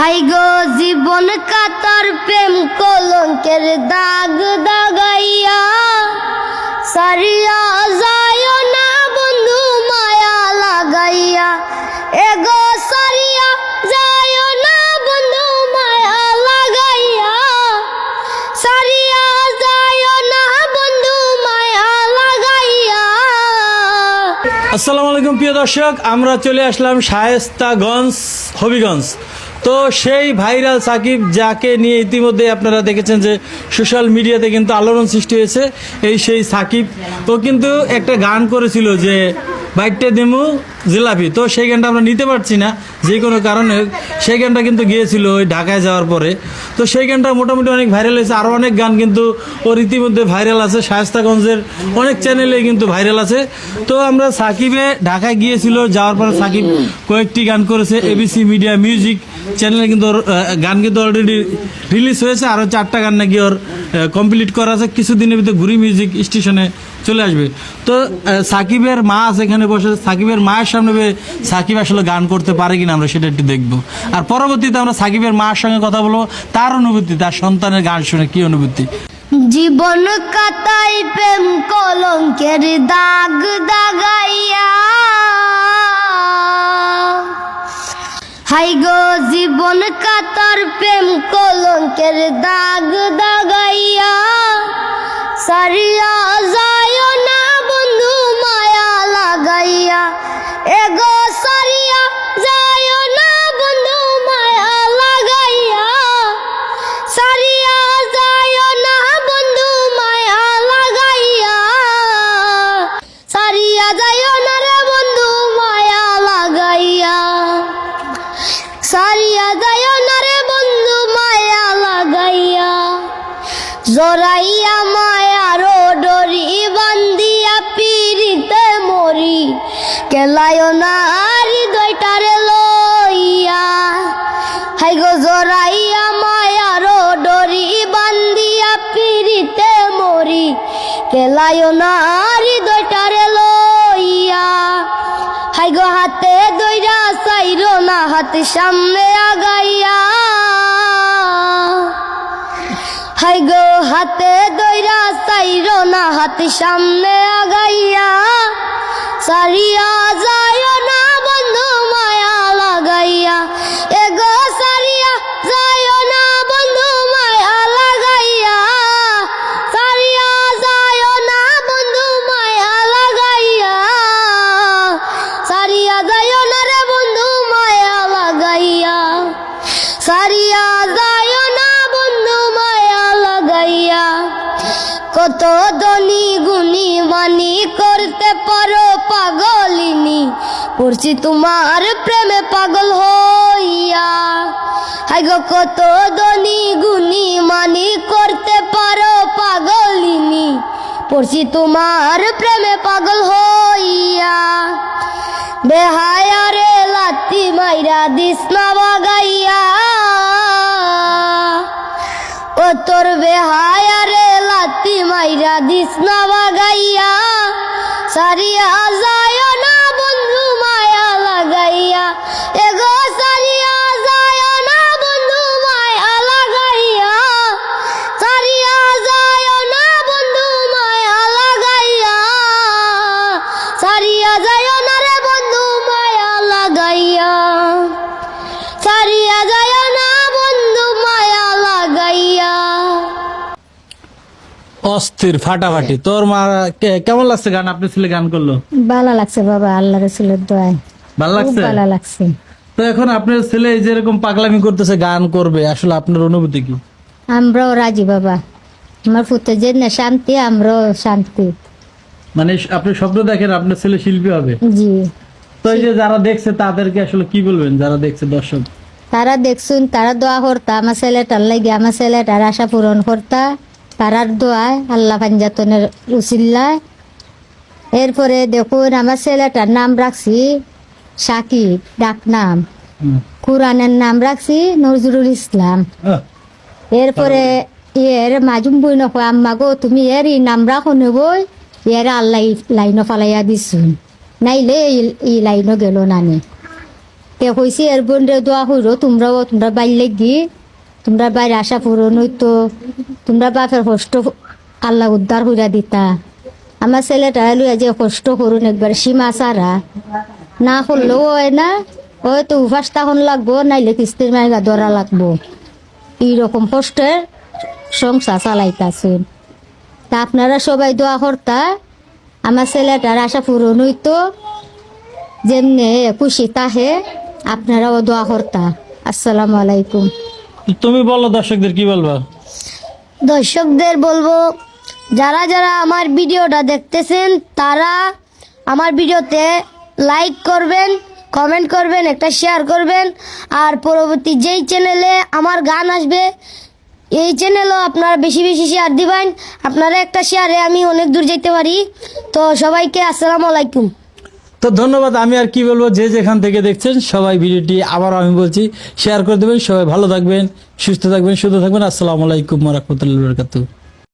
High গো জীবন কাতর প্রেম কলঙ্কের দাগ দাগাইয়া সারিয়া যায় না বন্ধু মায়া লাগাইয়া এগো সারিয়া যায় না বন্ধু মায়া লাগাইয়া সারিয়া যায় না বন্ধু মায়া লাগাইয়া। আসসালামু আলাইকুম প্রিয় দর্শক, আমরা চলে আসলাম শায়েস্তাগঞ্জ হবিগঞ্জ। তো সেই ভাইরাল সাকিব, যাকে নিয়ে ইতিমধ্যে আপনারা দেখেছেন যে সোশ্যাল মিডিয়াতে কিন্তু আলোড়ন সৃষ্টি হয়েছে। সেই সাকিব ও কিন্তু একটা গান করেছিল যে বাইকটা দেমু জিলাপি, তো সেই গানটা আমরা নিতে পারছি না যে কোনো কারণে। সেই গানটা কিন্তু গিয়েছিল ওই ঢাকায় যাওয়ার পরে। তো সেই গানটা মোটামুটি অনেক ভাইরাল হয়েছে। আরও অনেক গান কিন্তু ওর ইতিমধ্যে ভাইরাল আছে, শায়েস্তাগঞ্জের অনেক চ্যানেলে কিন্তু ভাইরাল আছে। তো আমরা সাকিবে ঢাকায় গিয়েছিল, যাওয়ার পরে সাকিব কয়েকটি গান করেছে। এবিসি মিডিয়া মিউজিক চ্যানেলে কিন্তু ওর গান কিন্তু অলরেডি রিলিজ হয়েছে। আরও 4টা গান নাকি ওর কমপ্লিট করা আছে। কিছুদিনের ভিতরে ঘুরি মিউজিক স্টেশনে চলে আসবে। তো সাকিবের মা আছে এখানে বসে, সাকিবের মায়ের সামনে সাকিব আসলে গান করতে পারে কিনা আমরা সেটা একটু দেখবো। আর পরবর্তীতে আমরা সাকিবের মায়ের সঙ্গে কথা বলবো, তার অনুভূতি, তার সন্তানের গান শুনে কি অনুভূতি। জীবন কাতাই প্রেম কলঙ্কের দাগ দাগাইয়া হাই গো জীবন কাতার প্রেম কলঙ্কের দাগ দাগাইয়া সারিয়া যায় না বন্ধু মায়া লাগাইয়া এগো সারিয়া যায় না বন্ধু মায়া লাগাইয়া সারিয়া যায় না বন্ধু মায়া লাগাইয়া সারিয়া যায় না রে বন্ধু মায়া লাগাইয়া সারিয়া যায় না রে বন্ধু মায়া লাগাইয়া জরাইয়া মায়ার ডরি বান্দিয়া পিরিতে মরি কেলায় না হৃদয়টারে লইয়া হাই গো জরাইয়া মায়ার ডরি বান্দিয়া পিরিতে মরি কেলায় না হৃদয়টারে লইয়া হাই গো হাতে দইরা চাইরো না হাত সামনে আগাইয়া হাই গো হাতে দইরা চাইরো না হাত সামনে আগাইয়া সারিয়া যায় না বন্ধু মায়া লাগাইয়া এগো সারিয়া যায় না বন্ধু মায়া লাগাইয়া সারিয়া যায় না বন্ধু মায়া লাগাইয়া সারিয়া যায় না রে বন্ধু মায়া লাগাইয়া সারিয়া যায় না বন্ধু মায়া লাগাইয়া কত ধনী গুণী মানি করতে পারো পাগলিনী পড়ছি তোমার প্রেমে পাগল হইয়া হাই গো কত ধনী গুণী মানি করতে পারো পাগলিনী পড়ছি তোমার প্রেমে পাগল হইয়া বেহায়া রে লাত্তি মাইরা দিস না বাগাইয়া ও তোর বেহায়া রে লাত্তি মাইরা দিস না বাগাইয়া সারিয়া যায় না বন্ধু মায়া লাগাইয়া এগো সারিয়া যায় না বন্ধু মায়া লাগাইয়া সারিয়া যায় না বন্ধু মায়া লাগাইয়া সারিয়া যায় না রে বন্ধু মায়া লাগাইয়া সারিয়া যায় না বন্ধু মায়া লাগাইয়া। অস্থির ফাটাফাটি। তোর মা কেমন লাগছে গান? আপনি ছেলে গান করলো? ভালো লাগছে বাবা, আল্লাহ রাসূলের দোয়ায় ভালো লাগছে? ভালো লাগছে। তো এখন আপনার ছেলে যেরকম পাগলামি করতেছে, গান করবে, আসলে আপনার অনুভূতি কি? আমরাও রাজি বাবা, আমার পুত্র যে না শান্তি, আমরাও শান্তি। মানে আপনি স্বপ্ন দেখেন আপনার ছেলে শিল্পী হবে? জি। তো এই যে যারা দেখছে তাদেরকে আসলে কি বলবেন, যারা দেখছে দর্শক? তারা দেখছুন, তারা দোয়া করতা আমার ছেলেটার লাগে, আমার ছেলেটার আশা পূরণ করতা, তারার দোয়ায় আল্লাহ পাঞ্জাতনের উসিল্লায়। এরপরে দেখুন আমার ছেলেটার নাম রাখছি সাকিব, ডাক নাম। কোরআনের নাম রাখছি নজরুল ইসলাম। এরপরে এর মাজুম বই নক আম্মা গো তুমি এর নাম রাখো নেবই, এর আল্লাহ লাইন ফালাইয়া দিছুন, নাইলে এই লাইনও গেল নানি। তে কইছি এর বোনরে দোয়া হইরো তোমরা বাইরে গি তোমরা বাইরে আশা পূরণ হইতো তোমরা বাপের কষ্ট আল্লাহ উদ্ধার হইরা দিতা আমার ছেলেটা লইয়া যে কষ্ট করুন একবার সীমা সারা না করলেও হয় না হয়তো উপাস তখন লাগবো নাইলে কিস্তির মাইগা ধরা লাগবো এইরকম কষ্টের সংসার চালাইতাছেন তা আপনারা সবাই দোয়া করতা আমার ছেলেটার আশা পূরণ হইতো যেমনি খুশি তাহে আপনারাও দোয়া করতা আসসালামু আলাইকুম। তুমি বলো দর্শকদের কি বলবা? দর্শকদের বলবো যারা যারা আমার ভিডিওটা দেখতেছেন তারা আমার ভিডিওতে লাইক করবেন, কমেন্ট করবেন, একটা শেয়ার করবেন। আর পরবর্তী যেই চ্যানেলে আমার গান আসবে এই চ্যানেলও আপনারা বেশি বেশি শেয়ার দিবেন। আপনারা একটা শেয়ারে আমি অনেক দূর যেতে পারি। তো সবাইকে আসসালামু আলাইকুম। তো ধন্যবাদ। আমি আর কি বলবো, যে যেখান থেকে দেখছেন সবাই ভিডিওটি আবার আমি বলছি শেয়ার করে দেবেন। সবাই ভালো থাকবেন, সুস্থ থাকবেন, সুস্থ থাকবেন। আসসালামু আলাইকুম ওয়া রাহমাতুল্লাহি ওয়া বারাকাতুহু।